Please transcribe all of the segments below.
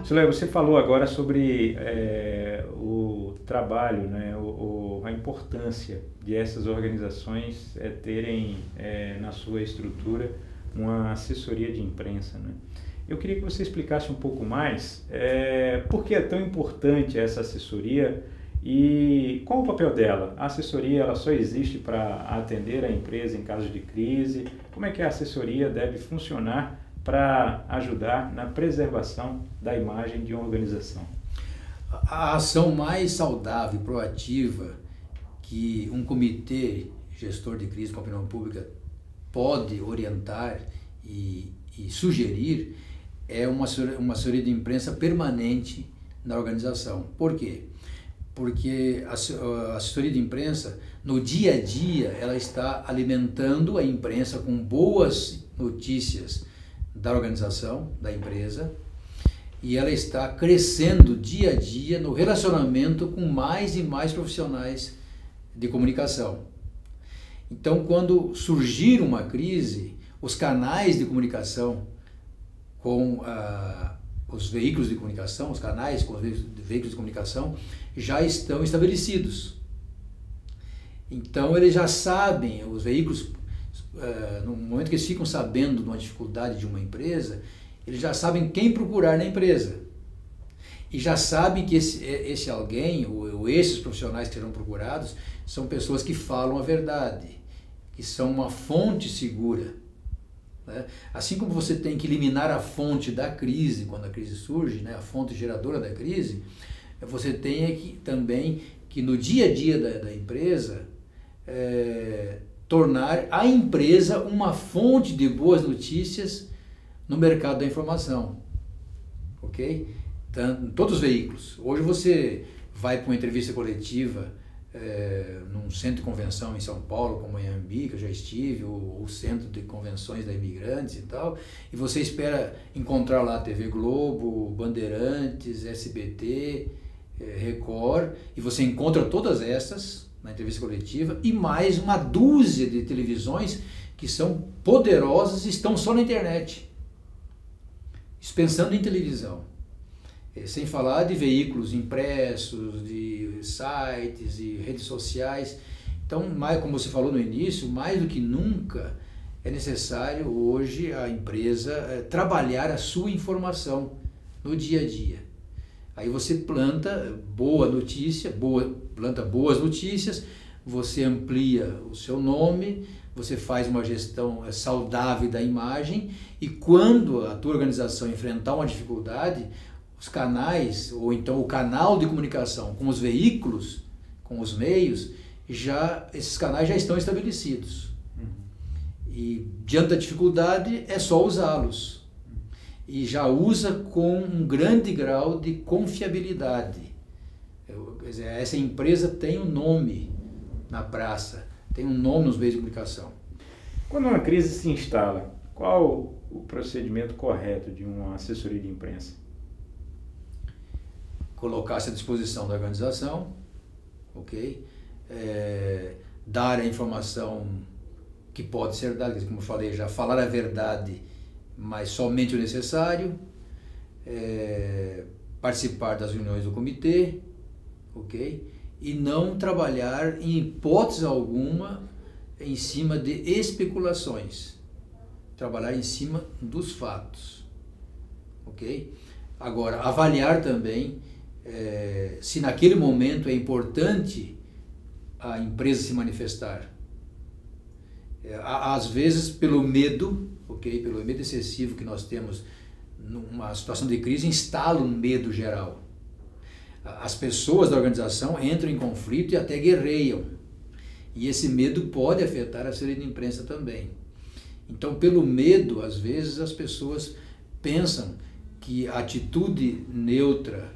Soleil, você falou agora sobre o trabalho, né, a importância de essas organizações terem na sua estrutura uma assessoria de imprensa, né? Eu queria que você explicasse um pouco mais por que é tão importante essa assessoria e qual o papel dela. A assessoria ela só existe para atender a empresa em caso de crise? Como é que a assessoria deve funcionar para ajudar na preservação da imagem de uma organização? A ação mais saudável e proativa que um comitê gestor de crise com a opinião pública pode orientar e sugerir é uma assessoria de imprensa permanente na organização. Por quê? Porque a assessoria de imprensa, no dia a dia, ela está alimentando a imprensa com boas notícias da organização, da empresa, e ela está crescendo dia a dia no relacionamento com mais e mais profissionais de comunicação. Então, quando surgir uma crise, os canais de comunicação com os veículos de comunicação, os canais com os veículos de comunicação já estão estabelecidos. Então, eles já sabem, os veículos, no momento que eles ficam sabendo de uma dificuldade de uma empresa, eles já sabem quem procurar na empresa. E já sabem que esse alguém, ou esses profissionais que serão procurados, são pessoas que falam a verdade, que são uma fonte segura. Né? Assim como você tem que eliminar a fonte da crise, quando a crise surge, né? A fonte geradora da crise, você tem também que no dia a dia da empresa, tornar a empresa uma fonte de boas notícias no mercado da informação, ok? Então, todos os veículos. Hoje você vai para uma entrevista coletiva num centro de convenção em São Paulo, como em Anhembi, que eu já estive, ou o centro de convenções da Imigrantes e tal, e você espera encontrar lá a TV Globo, Bandeirantes, SBT, Record, e você encontra todas essas na entrevista coletiva, e mais uma dúzia de televisões que são poderosas e estão só na internet, pensando em televisão. Sem falar de veículos impressos, de sites e redes sociais. Então, como você falou no início, mais do que nunca é necessário hoje a empresa trabalhar a sua informação no dia a dia. Aí você planta boa notícia, planta boas notícias, você amplia o seu nome, você faz uma gestão saudável da imagem, e quando a tua organização enfrentar uma dificuldade, os canais, ou então o canal de comunicação com os veículos, com os meios, esses canais já estão estabelecidos. E diante da dificuldade é só usá-los. E já usa com um grande grau de confiabilidade. Quer dizer, essa empresa tem um nome na praça, tem um nome nos meios de comunicação. Quando uma crise se instala, qual o procedimento correto de uma assessoria de imprensa? Colocar-se à disposição da organização, ok? Dar a informação que pode ser dada, como eu falei já, falar a verdade, mas somente o necessário, participar das reuniões do comitê, ok? E não trabalhar em hipótese alguma em cima de especulações, trabalhar em cima dos fatos, ok? Agora, avaliar também se naquele momento é importante a empresa se manifestar. Às vezes, pelo medo, ok? Pelo medo excessivo que nós temos numa situação de crise, instala um medo geral. As pessoas da organização entram em conflito e até guerreiam. E esse medo pode afetar a assessoria de imprensa também. Então, pelo medo, às vezes as pessoas pensam que a atitude neutra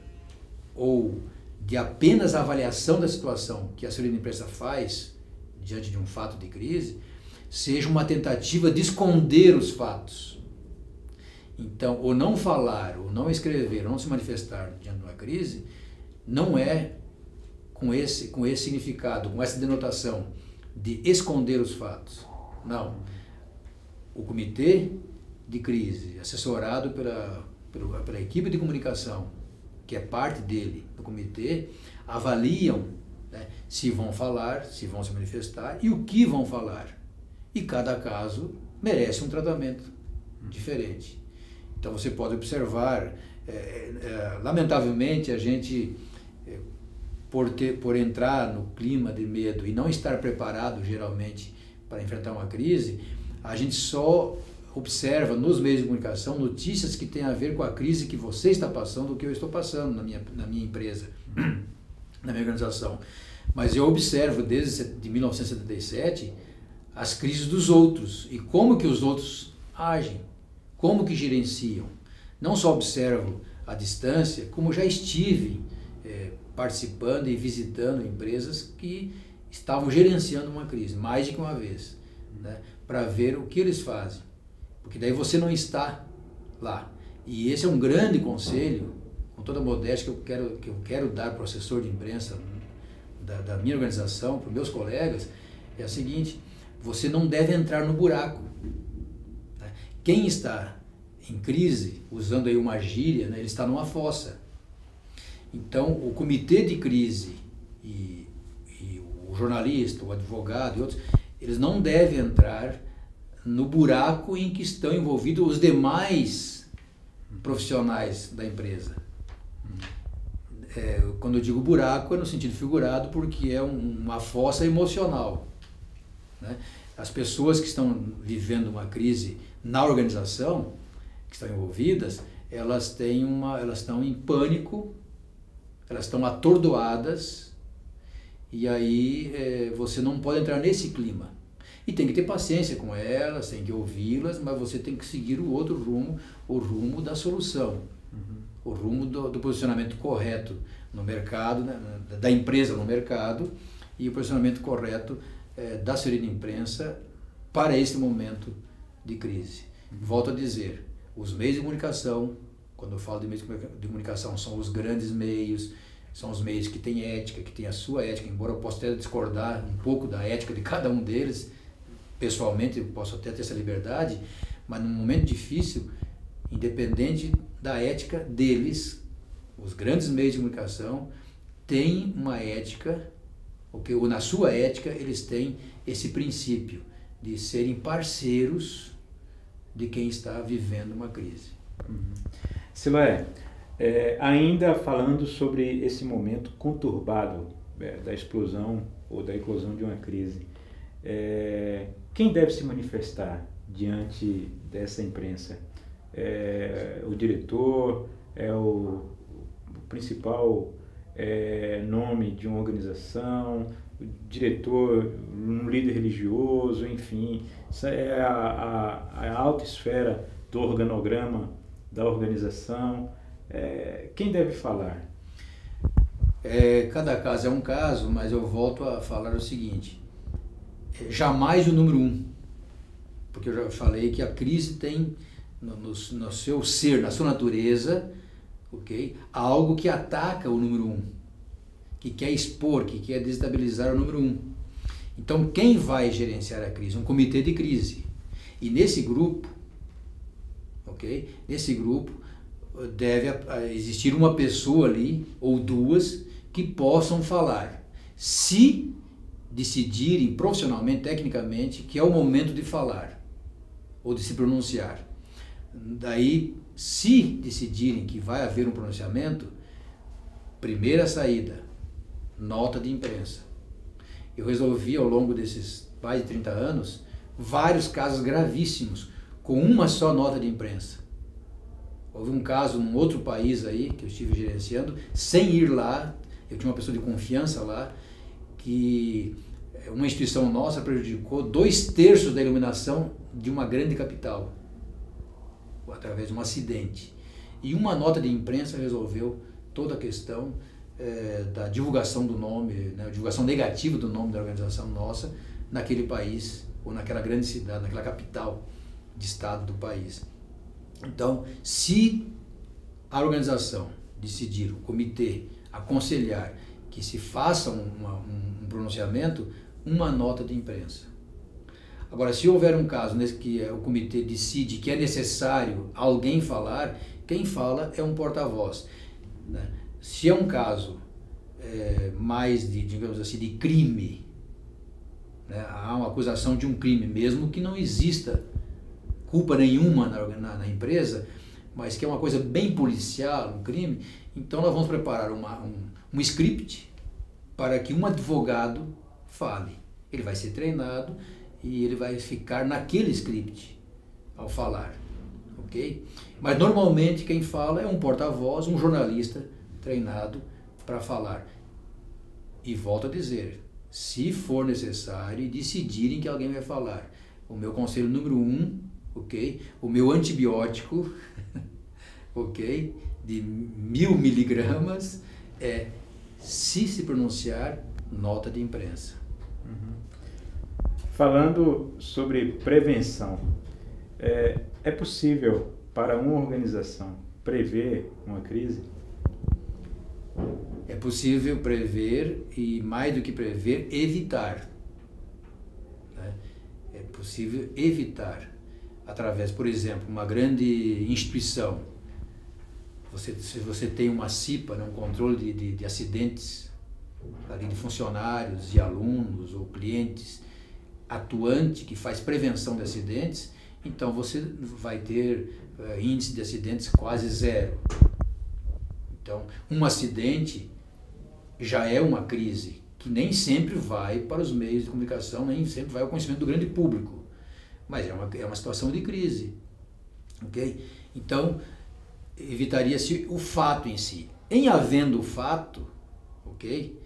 ou de apenas avaliação da situação que a assessoria de imprensa faz diante de um fato de crise, seja uma tentativa de esconder os fatos. Então, ou não falar, ou não escrever, ou não se manifestar diante de uma crise, não é com esse significado, com essa denotação de esconder os fatos. Não. O comitê de crise, assessorado pela equipe de comunicação, que é parte dele, do comitê, avaliam, né, se vão falar, se vão se manifestar e o que vão falar. E cada caso merece um tratamento diferente. Então você pode observar, lamentavelmente a gente, por entrar no clima de medo e não estar preparado geralmente para enfrentar uma crise, a gente só observa nos meios de comunicação notícias que têm a ver com a crise que você está passando, o que eu estou passando na minha empresa, na minha organização. Mas eu observo desde 1977 as crises dos outros e como que os outros agem, como que gerenciam. Não só observo à distância, como já estive participando e visitando empresas que estavam gerenciando uma crise, mais de uma vez, né, para ver o que eles fazem. Porque daí você não está lá. E esse é um grande conselho, com toda a modéstia, que eu quero dar para o assessor de imprensa da minha organização, para os meus colegas, é o seguinte: você não deve entrar no buraco. Né? Quem está em crise, usando aí uma gíria, né, ele está numa fossa. Então, o comitê de crise e o jornalista, o advogado e outros, eles não devem entrar no buraco em que estão envolvidos os demais profissionais da empresa. Quando eu digo buraco, é no sentido figurado, porque é uma fossa emocional. Né? As pessoas que estão vivendo uma crise na organização, que estão envolvidas, elas estão em pânico, elas estão atordoadas, e aí você não pode entrar nesse clima. E tem que ter paciência com elas, tem que ouvi-las, mas você tem que seguir o outro rumo, o rumo da solução, o rumo do posicionamento correto no mercado, né, da empresa no mercado, e o posicionamento correto da assessoria de imprensa para esse momento de crise. Volto a dizer, os meios de comunicação, quando eu falo de meios de comunicação, são os grandes meios, são os meios que têm ética, que têm a sua ética, embora eu possa até discordar um pouco da ética de cada um deles, pessoalmente eu posso até ter essa liberdade, mas num momento difícil, independente da ética deles, os grandes meios de comunicação têm uma ética, ou na sua ética eles têm esse princípio de serem parceiros de quem está vivendo uma crise. Siloé, ainda falando sobre esse momento conturbado da explosão ou da eclosão de uma crise, quem deve se manifestar diante dessa imprensa? O diretor, o principal nome de uma organização, o diretor, um líder religioso, enfim, isso é a alta esfera do organograma da organização. Quem deve falar? Cada caso é um caso, mas eu volto a falar o seguinte: jamais o número um, porque eu já falei que a crise tem no seu ser, na sua natureza, okay, algo que ataca o número um, que quer expor, que quer desestabilizar o número um. Então, quem vai gerenciar a crise? Um comitê de crise. E nesse grupo, okay, nesse grupo deve existir uma pessoa ali, ou duas, que possam falar. Se decidirem profissionalmente, tecnicamente, que é o momento de falar, ou de se pronunciar. Daí, se decidirem que vai haver um pronunciamento, primeira saída, nota de imprensa. Eu resolvi, ao longo desses mais de 30 anos, vários casos gravíssimos, com uma só nota de imprensa. Houve um caso num outro país aí, que eu estive gerenciando, sem ir lá, eu tinha uma pessoa de confiança lá, que uma instituição nossa prejudicou 2/3 da iluminação de uma grande capital, através de um acidente. E uma nota de imprensa resolveu toda a questão da divulgação do nome, né, a divulgação negativa do nome da organização nossa naquele país, ou naquela grande cidade, naquela capital de estado do país. Então, se a organização decidir, o comitê, aconselhar que se faça um pronunciamento, uma nota de imprensa. Agora, se houver um caso nesse que o comitê decide que é necessário alguém falar, quem fala é um porta-voz, né? Se é um caso mais de, digamos assim, de crime, né? Há uma acusação de um crime, mesmo que não exista culpa nenhuma na empresa, mas que é uma coisa bem policial, um crime, então nós vamos preparar um script para que um advogado fale. Ele vai ser treinado e ele vai ficar naquele script ao falar, ok? Mas normalmente quem fala é um porta-voz, um jornalista treinado para falar. E volto a dizer, se for necessário e decidirem que alguém vai falar, o meu conselho número 1, ok? O meu antibiótico, ok? De 1000 miligramas é, se pronunciar, nota de imprensa. Falando sobre prevenção, é possível para uma organização prever uma crise? É possível prever e, mais do que prever, evitar. Né? É possível evitar através, por exemplo, uma grande instituição. Se você tem uma CIPA, né, um controle de acidentes, ali de funcionários e alunos ou clientes, atuante que faz prevenção de acidentes, então você vai ter índice de acidentes quase zero. Então, um acidente já é uma crise que nem sempre vai para os meios de comunicação, nem sempre vai ao conhecimento do grande público, mas é uma situação de crise, ok? Então, evitaria-se o fato em si. Em havendo o fato, ok?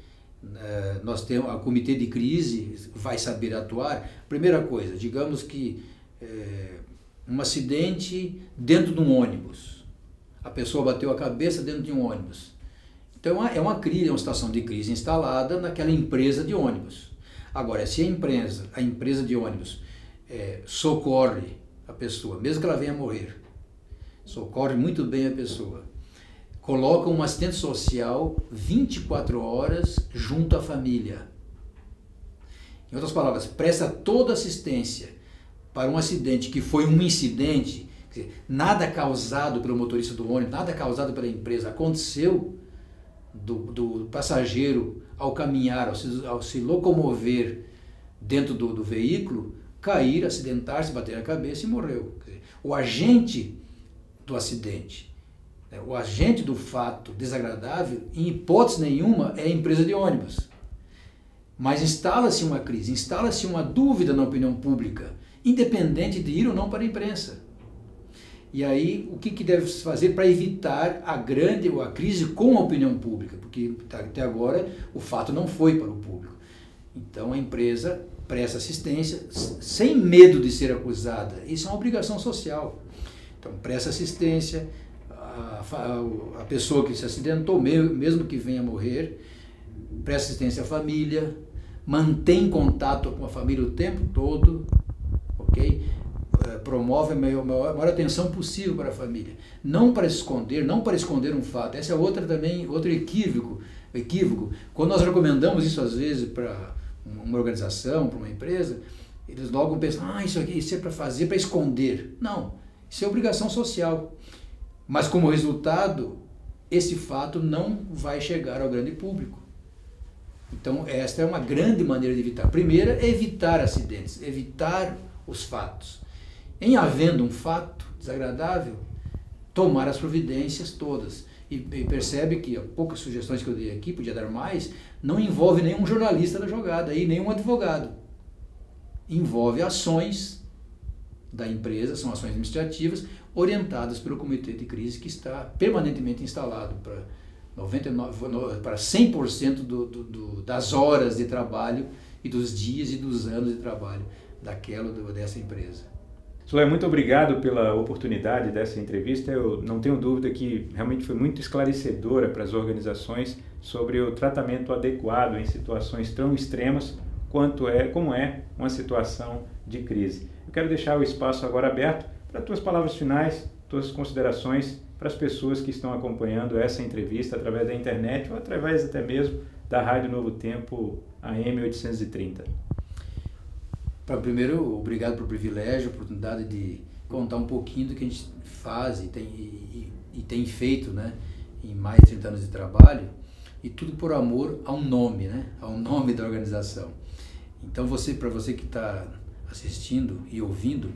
Nós temos a comitê de crise, vai saber atuar. Primeira coisa, digamos que um acidente dentro de um ônibus, a pessoa bateu a cabeça dentro de um ônibus, então é uma crise, é uma situação de crise instalada naquela empresa de ônibus. Agora, se a empresa de ônibus socorre a pessoa, mesmo que ela venha a morrer, socorre muito bem a pessoa, coloca um assistente social 24 horas junto à família. Em outras palavras, presta toda assistência para um acidente que foi um incidente, quer dizer, nada causado pelo motorista do ônibus, nada causado pela empresa, aconteceu do passageiro ao caminhar, ao se locomover dentro do veículo, cair, acidentar-se, bater a cabeça e morreu. Quer dizer, o agente do acidente, o agente do fato desagradável, em hipótese nenhuma, é a empresa de ônibus. Mas instala-se uma crise, instala-se uma dúvida na opinião pública, independente de ir ou não para a imprensa. E aí, o que deve se fazer para evitar a crise com a opinião pública? Porque até agora o fato não foi para o público. Então a empresa presta assistência sem medo de ser acusada. Isso é uma obrigação social. Então presta assistência, a pessoa que se acidentou, mesmo que venha a morrer, presta assistência à família, mantém contato com a família o tempo todo, ok? Promove a maior atenção possível para a família. Não para esconder um fato. Esse é outro equívoco. Quando nós recomendamos isso às vezes para uma organização, para uma empresa, eles logo pensam, isso é para fazer, para esconder. Não, isso é obrigação social. Mas como resultado, esse fato não vai chegar ao grande público. Então esta é uma grande maneira de evitar. Primeiro é evitar acidentes, evitar os fatos. Em havendo um fato desagradável, tomar as providências todas. E percebe que poucas sugestões que eu dei aqui, podia dar mais, não envolve nenhum jornalista na jogada, e nenhum advogado. Envolve ações da empresa, são ações administrativas, orientadas pelo comitê de crise, que está permanentemente instalado para 100% das horas de trabalho e dos dias e dos anos de trabalho dessa empresa. Solé, muito obrigado pela oportunidade dessa entrevista. Eu não tenho dúvida que realmente foi muito esclarecedora para as organizações sobre o tratamento adequado em situações tão extremas como é uma situação de crise. Eu quero deixar o espaço agora aberto para tuas palavras finais, tuas considerações para as pessoas que estão acompanhando essa entrevista através da internet ou através até mesmo da Rádio Novo Tempo AM 830. Primeiro, obrigado pelo privilégio, a oportunidade de contar um pouquinho do que a gente faz e e tem feito, né, em mais de 30 anos de trabalho, e tudo por amor ao nome, né, ao nome da organização. Então, para você que está assistindo e ouvindo,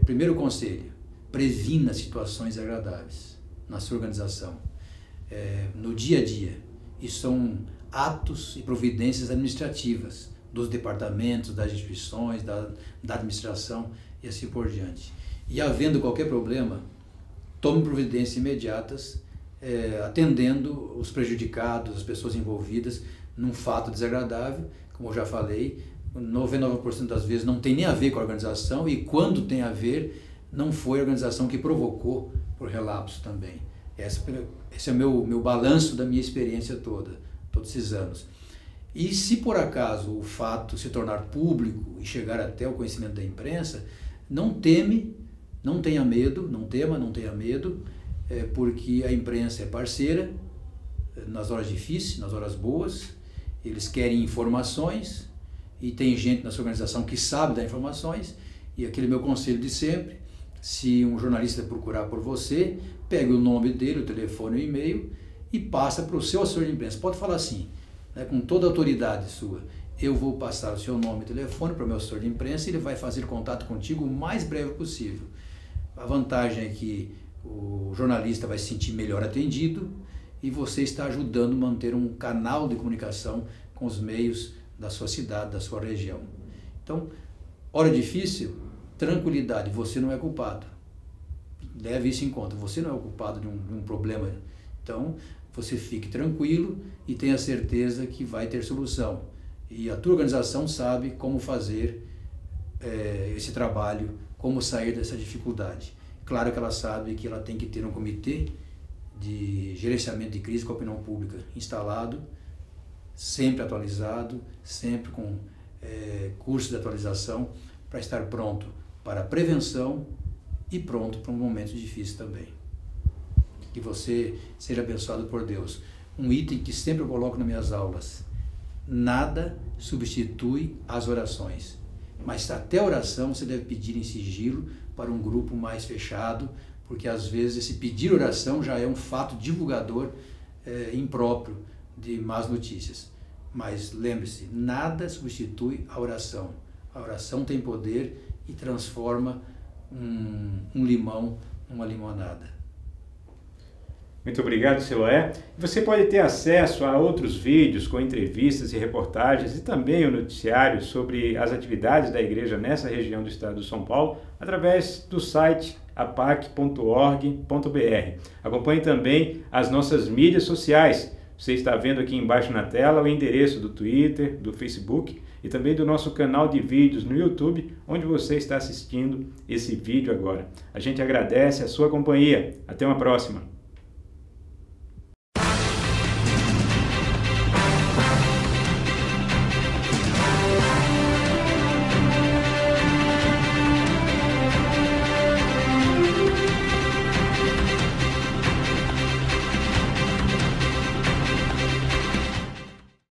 primeiro conselho, previna situações agradáveis na sua organização, no dia a dia. Isso são atos e providências administrativas dos departamentos, das instituições, da administração e assim por diante. E havendo qualquer problema, tome providências imediatas, atendendo os prejudicados, as pessoas envolvidas num fato desagradável. Como eu já falei, 99% das vezes não tem nem a ver com a organização, e quando tem a ver, não foi a organização que provocou por relapso também. Esse é o meu balanço da minha experiência todos esses anos. E se por acaso o fato se tornar público e chegar até o conhecimento da imprensa, não tenha medo, não tenha medo, porque a imprensa é parceira nas horas difíceis, nas horas boas. Eles querem informações e tem gente na sua organização que sabe dar informações. E aquele meu conselho de sempre: se um jornalista procurar por você, pegue o nome dele, o telefone, o e-mail e passa para o seu assessor de imprensa. Pode falar assim, né, com toda a autoridade sua: eu vou passar o seu nome e telefone para o meu assessor de imprensa e ele vai fazer contato contigo o mais breve possível. A vantagem é que o jornalista vai se sentir melhor atendido e você está ajudando a manter um canal de comunicação com os meios da sua cidade, da sua região. Então, hora difícil, tranquilidade, você não é culpado. Leve isso em conta, você não é o culpado de um problema. Então, você fique tranquilo e tenha certeza que vai ter solução. E a tua organização sabe como fazer esse trabalho, como sair dessa dificuldade. Claro que ela sabe que ela tem que ter um comitê de gerenciamento de crise com a opinião pública instalado, sempre atualizado, sempre com cursos de atualização, para estar pronto para a prevenção e pronto para um momento difícil também. Que você seja abençoado por Deus. Um item que sempre eu coloco nas minhas aulas: nada substitui as orações, mas até a oração você deve pedir em sigilo para um grupo mais fechado, porque às vezes esse pedir oração já é um fato divulgador impróprio de más notícias. Mas lembre-se, nada substitui a oração. A oração tem poder e transforma um limão numa limonada. Muito obrigado, Siloé. Você pode ter acesso a outros vídeos com entrevistas e reportagens e também o noticiário sobre as atividades da igreja nessa região do estado de São Paulo através do site apac.org.br. Acompanhe também as nossas mídias sociais. Você está vendo aqui embaixo na tela o endereço do Twitter, do Facebook e também do nosso canal de vídeos no YouTube, onde você está assistindo esse vídeo agora. A gente agradece a sua companhia. Até uma próxima.